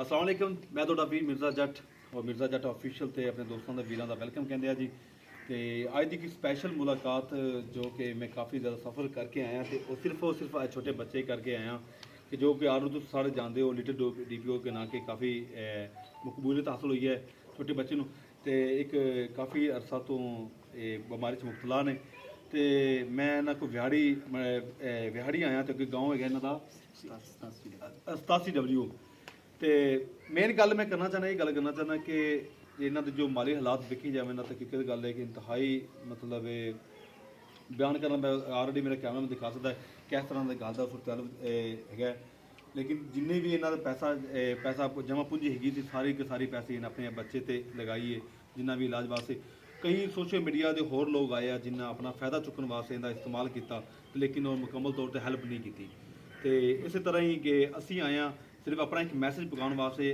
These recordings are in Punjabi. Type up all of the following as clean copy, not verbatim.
अस्सलाम वालेकुम, मैं ਤੁਹਾਡਾ ਵੀਰ ਮਿਰਜ਼ਾ ਜੱਟ ਔਰ ਮਿਰਜ਼ਾ ਜੱਟ ਆਫੀਸ਼ੀਅਲ ਤੇ ਆਪਣੇ ਦੋਸਤਾਂ ਦਾ ਵੀਰਾਂ ਦਾ ਵੈਲਕਮ ਕਹਿੰਦੇ ਆ ਜੀ। ਤੇ ਅੱਜ ਦੀ ਇੱਕ ਸਪੈਸ਼ਲ ਮੁਲਾਕਾਤ ਜੋ ਕਿ ਮੈਂ ਕਾਫੀ ਜ਼ਿਆਦਾ ਸਫ਼ਰ ਕਰਕੇ ਆਇਆ ਤੇ ਉਹ ਸਿਰਫ ਛੋਟੇ ਬੱਚੇ ਕਰਕੇ ਆਇਆ ਕਿ ਜੋ ਕਿ ਆਰੂ ਤੁਸੀਂ ਸਾਰੇ ਜਾਣਦੇ ਹੋ ਲਿਟਲ ਡੀਪੀਓ के नाम के काफ़ी मकबूलियत हासिल हुई है छोटे बच्चे ਨੂੰ ਤੇ ਇੱਕ ਕਾਫੀ ਅਰਸਾ ਤੋਂ ਇਹ ਬਿਮਾਰੀ 'ਚ ਮੁਬਤਲਾ ਨੇ ਤੇ ਮੈਂ ਇਹਨਾਂ ਕੋ ਵਿਹਾੜੀ ਆਇਆ ਤੇ ਅੱਗੇ ਗਾँव ਹੈਗਾ ਇਹਨਾਂ ਦਾ 87W। ਤੇ ਮੇਨ ਗੱਲ ਮੈਂ ਕਰਨਾ ਚਾਹੁੰਦਾ, ਇਹ ਗੱਲ ਕਰਨਾ ਚਾਹੁੰਦਾ ਕਿ ਇਹਨਾਂ ਦੇ ਜੋ ਮਾਲੀ ਹਾਲਾਤ ਵੇਖੀ ਜਾਵੇ ਨਾ ਤਾਂ ਕਿਉਂਕਿ ਗੱਲ ਹੈ ਕਿ ਇੰਤਹਾਈ ਮਤਲਬ ਬਿਆਨ ਕਰਨਾ ਮੈਂ ਆਲਰੇਡੀ ਮੇਰਾ ਕੈਮਰਾ ਮੈਂ ਦਿਖਾ ਸਕਦਾ ਕਿਸ ਤਰ੍ਹਾਂ ਦੀ ਗੱਲ ਦਾ ਸੁਰਤਾਲ ਹੈਗਾ। ਲੇਕਿਨ ਜਿੰਨੇ ਵੀ ਇਹਨਾਂ ਦਾ ਪੈਸਾ ਜਮ੍ਹਾਂ ਪੂੰਜੀ ਹੈਗੀ ਸੀ ਸਾਰੀ ਕਿ ਸਾਰੀ ਪੈਸੇ ਇਹਨਾਂ ਆਪਣੇ ਬੱਚੇ ਤੇ ਲਗਾਈਏ ਜਿੰਨਾ ਵੀ ਇਲਾਜ ਵਾਸਤੇ। ਕਈ ਸੋਸ਼ਲ ਮੀਡੀਆ ਦੇ ਹੋਰ ਲੋਕ ਆਏ ਆ ਜਿਨ੍ਹਾਂ ਆਪਣਾ ਫਾਇਦਾ ਚੁੱਕਣ ਵਾਸਤੇ ਇਹਦਾ ਇਸਤੇਮਾਲ ਕੀਤਾ ਲੇਕਿਨ ਉਹ ਮੁਕੰਮਲ ਤੌਰ ਤੇ ਹੈਲਪ ਨਹੀਂ ਕੀਤੀ। ਤੇ ਇਸੇ ਤਰ੍ਹਾਂ ਹੀ ਕਿ ਅਸੀਂ ਆਏ ਹਾਂ ਸਿਰਫ ਆਪਣਾ ਇੱਕ ਮੈਸੇਜ ਪਹੁੰਚਾਉਣ ਵਾਸਤੇ,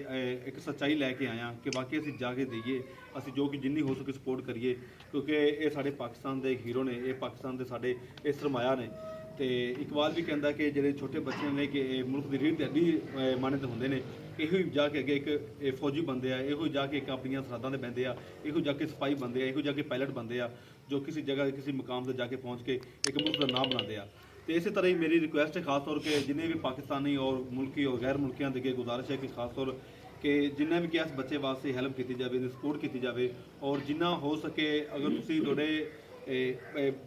ਇੱਕ ਸੱਚਾਈ ਲੈ ਕੇ ਆਏ ਹਾਂ ਕਿ ਵਾਕਈ ਅਸੀਂ ਜਾ ਕੇ ਦਈਏ, ਅਸੀਂ ਜੋ ਕਿ ਜਿੰਨੀ ਹੋ ਸਕੇ ਸਪੋਰਟ ਕਰੀਏ ਕਿਉਂਕਿ ਇਹ ਸਾਡੇ ਪਾਕਿਸਤਾਨ ਦੇ ਹੀਰੋ ਨੇ, ਇਹ ਪਾਕਿਸਤਾਨ ਦੇ ਸਾਡੇ ਇਹ ਸਰਮਾਇਆ ਨੇ। ਤੇ ਇਕਬਾਲ ਵੀ ਕਹਿੰਦਾ ਕਿ ਜਿਹੜੇ ਛੋਟੇ ਬੱਚੇ ਨੇ ਕਿ ਇਹ ਮੁਲਕ ਦੀ ਰੀੜ੍ਹ ਤੇ ਹੱਡੀ ਮਾਨਤ ਹੁੰਦੇ ਨੇ, ਇਹੋ ਹੀ ਜਾ ਕੇ ਅੱਗੇ ਇੱਕ ਫੌਜੀ ਬੰਦੇ ਆ, ਇਹੋ ਜਾ ਕੇ ਇੱਕ ਆਪਣੀਆਂ ਸਰਹੱਦਾਂ ਤੇ ਬਹਿੰਦੇ ਆ, ਇਹੋ ਜਾ ਕੇ ਸਿਪਾਹੀ ਬੰਦੇ ਆ, ਇਹੋ ਜਾ ਕੇ ਪਾਇਲਟ ਬੰਦੇ ਆ ਜੋ ਕਿਸੇ ਜਗ੍ਹਾ ਕਿਸੇ ਮੁਕਾਮ ਤੇ ਜਾ ਕੇ ਪਹੁੰਚ ਕੇ ਇੱਕ ਮੁਲਕ ਦਾ ਨਾਮ ਬਣਾਉਂਦੇ ਆ। तो इसी तरह ही मेरी रिक्वेस्ट है खास तौर के जिन्हें भी पाकिस्तानी और मुल्की और गैर मुल्कियों के गुजारिश है कि खास तौर कि जिन्हें भी कि बच्चे वास्ते हैल्प की जाए, सपोर्ट की जाए और जिन्ना हो सके अगर तुम थोड़े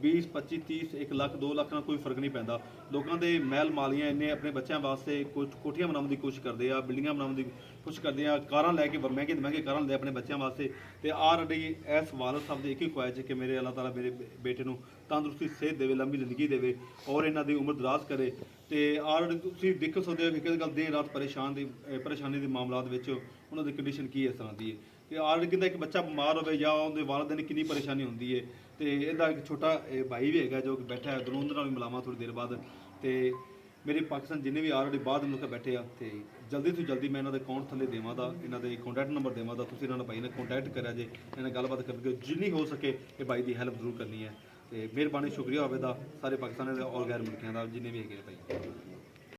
20 25 30 1 लाख 2 लाख ਨਾਲ ਕੋਈ ਫਰਕ ਨਹੀਂ ਪੈਂਦਾ। ਲੋਕਾਂ ਦੇ ਮਹਿਲ ਮਾਲੀਆਂ ਇੰਨੇ ਆਪਣੇ ਬੱਚਿਆਂ ਵਾਸਤੇ ਕੁਝ ਕੋਠੀਆਂ ਬਣਾਉਣ ਦੀ ਕੋਸ਼ਿਸ਼ ਕਰਦੇ ਆ, ਬਿਲਡਿੰਗਾਂ ਬਣਾਉਣ ਦੀ ਕੋਸ਼ਿਸ਼ ਕਰਦੇ ਆ, ਕਾਰਾਂ ਲੈ ਕੇ ਮਹਿੰਗੇ ਤੋਂ ਮਹਿੰਗੇ ਕਾਰਾਂ ਲੈ ਆਪਣੇ ਬੱਚਿਆਂ ਵਾਸਤੇ। ਤੇ ਆਲਰੇਡੀ ਇਸ ਵਾਲਦ ਸਾਹਿਬ ਦੀ ਇੱਕ ਹੀ ਖੁਆਇਸ਼ ਹੈ ਕਿ ਮੇਰੇ ਅੱਲਾਹ ਤਾਲਾ ਮੇਰੇ ਬੇਟੇ ਨੂੰ ਤੰਦਰੁਸਤੀ ਸਿਹਤ ਦੇਵੇ, ਲੰਬੀ ਜ਼ਿੰਦਗੀ ਦੇਵੇ ਔਰ ਇਹਨਾਂ ਦੀ ਉਮਰ ਦਰਾਜ਼ ਕਰੇ। ਤੇ ਆਲਰੇਡੀ ਤੁਸੀਂ ਦੇਖ ਸਕਦੇ ਹੋ ਕਿ ਕਿਹੜੀ ਗੱਲ ਦਿਨ ਰਾਤ ਪਰੇਸ਼ਾਨੀ ਦੇ ਮਾਮਲਾਤ ਵਿੱਚ ਉਹਨਾਂ ਦੀ ਕੰਡੀਸ਼ਨ ਕੀ ਇਸ ਤਰ੍ਹਾਂ ਦੀ ਹੈ ਕਿ ਆਲਰੇਡੀ ਕਿਤੇ ਇੱਕ ਬੱਚਾ ਬਿਮਾਰ ਹੋਵੇ ਜਾਂ ਉਹਦੇ ਵਾਲਦਿਆਂ ਦੀ ਕਿੰਨੀ ਪਰੇਸ਼ਾਨੀ ਹੁੰਦੀ ਹੈ। ਤੇ ਇਹਦਾ ਇੱਕ ਛੋਟਾ ਭਾਈ ਵੀ ਹੈਗਾ ਜੋ ਕਿ ਬੈਠਾ ਹੈ, ਦੋਨੋਂ ਨਾਲ ਵੀ ਮਿਲਾਵਾਂ ਥੋੜੀ ਦੇਰ ਬਾਅਦ। ਤੇ ਮੇਰੇ ਪਾਕਿਸਤਾਨ ਜਿੰਨੇ ਵੀ ਆਲਰੇਡੀ ਬਾਹਰ ਮੁਲਕ ਬੈਠੇ ਆ ਤੇ ਜਲਦੀ ਤੋਂ ਜਲਦੀ ਮੈਂ ਇਹਨਾਂ ਦੇ ਅਕਾਊਂਟ ਥੱਲੇ ਦੇਵਾਂ ਦਾ, ਇਹਨਾਂ ਦੇ ਕੰਟੈਕਟ ਨੰਬਰ ਦੇਵਾਂ ਦਾ, ਤੁਸੀਂ ਇਹਨਾਂ ਨਾਲ ਭਾਈ ਨਾਲ ਕੰਟੈਕਟ ਕਰਿਆ ਜੇ, ਇਹਨਾਂ ਨਾਲ ਗੱਲਬਾਤ ਕਰਕੇ ਜਿੰਨੀ ਹੋ ਸਕੇ ਇਹ ਭਾਈ ਦੀ ਹੈਲਪ ਜ਼ਰੂਰ ਕਰਨੀ ਹੈ। ਤੇ ਮਿਹਰਬਾਨੀ, ਸ਼ੁਕਰੀਆ ਹੋਵੇਗਾ ਸਾਰੇ ਪਾਕਿਸਤਾਨੀ ਦੇ ਔਰ ਗੈਰ ਮੁਲਕਿਆਂ ਦਾ ਜਿੰਨੇ ਵੀ ਹੈਗੇ ਭਾਈ।